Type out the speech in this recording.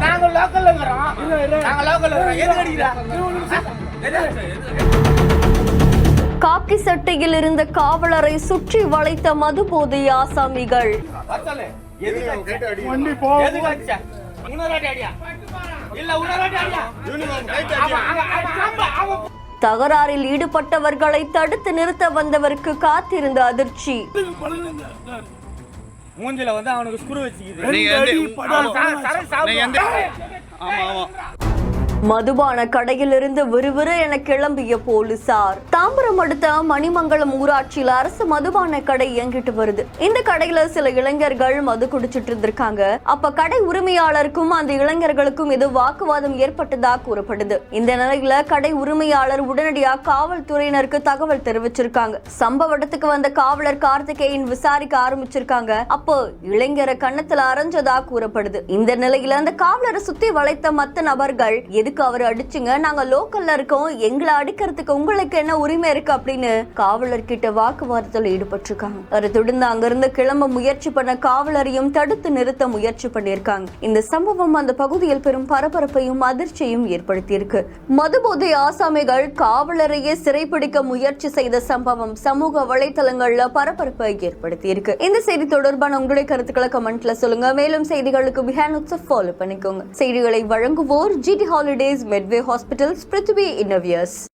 நாங்க லோக்கல்ல இருக்கறோம். எது அடிக்குறா? காக்கி சட்டையில் இருந்த காவலரை சுற்றி வளைத்த மது போதை ஆசாமிகள். தகராறில் ஈடுபட்டவர்களை தடுத்து நிறுத்த வந்தவருக்கு காத்திருந்த அதிர்ச்சி. மூஞ்சில வந்து அவனுக்கு ஸ்க்ரூ வச்சிக்கிது. மதுபான கடையிலிருந்து விறுவிறு என கிளம்பிய போலீசார். தாம்பரம் அடுத்த மணிமங்கலம் ஊராட்சியில் அரசு மதுபான கடை இயங்கிட்டு வருது. இந்த கடையில சில இளைஞர்கள் மது குடிச்சிட்டு இருந்திருக்காங்க. அப்ப கடை உரிமையாளருக்கும் அந்த இளைஞர்களுக்கும் ஏதோ வாக்குவாதம் ஏற்பட்டதா கூறப்படுது. இந்த நிலையில கடை உரிமையாளர் உடனடியா காவல்துறையினருக்கு தகவல் தெரிவிச்சிருக்காங்க. சம்பவ இடத்துக்கு வந்த காவலர் கார்த்திகேயன் விசாரிக்க ஆரம்பிச்சிருக்காங்க. அப்போ இளைஞரை கண்ணத்துல அரைஞ்சதா கூறப்படுது. இந்த நிலையில அந்த காவலரை சுத்தி வளைத்த மத்த நபர்கள் அவர் அடிச்சுங்க, நாங்க லோக்கல்ல இருக்கோம், எங்களை அடிக்கிறதுக்கு உங்களுக்கு என்ன உரிமை இருக்கு அப்படின்னு காவலர் கிட்ட வாக்குவாதத்தில் ஈடுபட்டிருக்காங்க. அதை தொடர்ந்து அங்கிருந்து கிளம்ப முயற்சி பண்ண காவலரையும் தடுத்து நிறுத்த முயற்சி பண்ணியிருக்காங்க. இந்த சம்பவம் அந்த பகுதியில் பெரும் பரபரப்பையும் அதிர்ச்சியையும் ஏற்படுத்தியிருக்கு. மதுபோதை ஆசாமிகள் காவலரையே சிறைப்பிடிக்க முயற்சி செய்த சம்பவம் சமூக வலைதளங்கள்ல பரபரப்பை ஏற்படுத்தியிருக்கு. இந்த செய்தி தொடர்பான உங்களுடைய கருத்துக்களை கமெண்ட்ல சொல்லுங்க. மேலும் செய்திகளுக்கு பிஹேண்ட் ஃபாலோ பண்ணிக்கோங்க. செய்திகளை வழங்குவோர் GT Holidays, Medway Hospitals, Prithvi Innovias.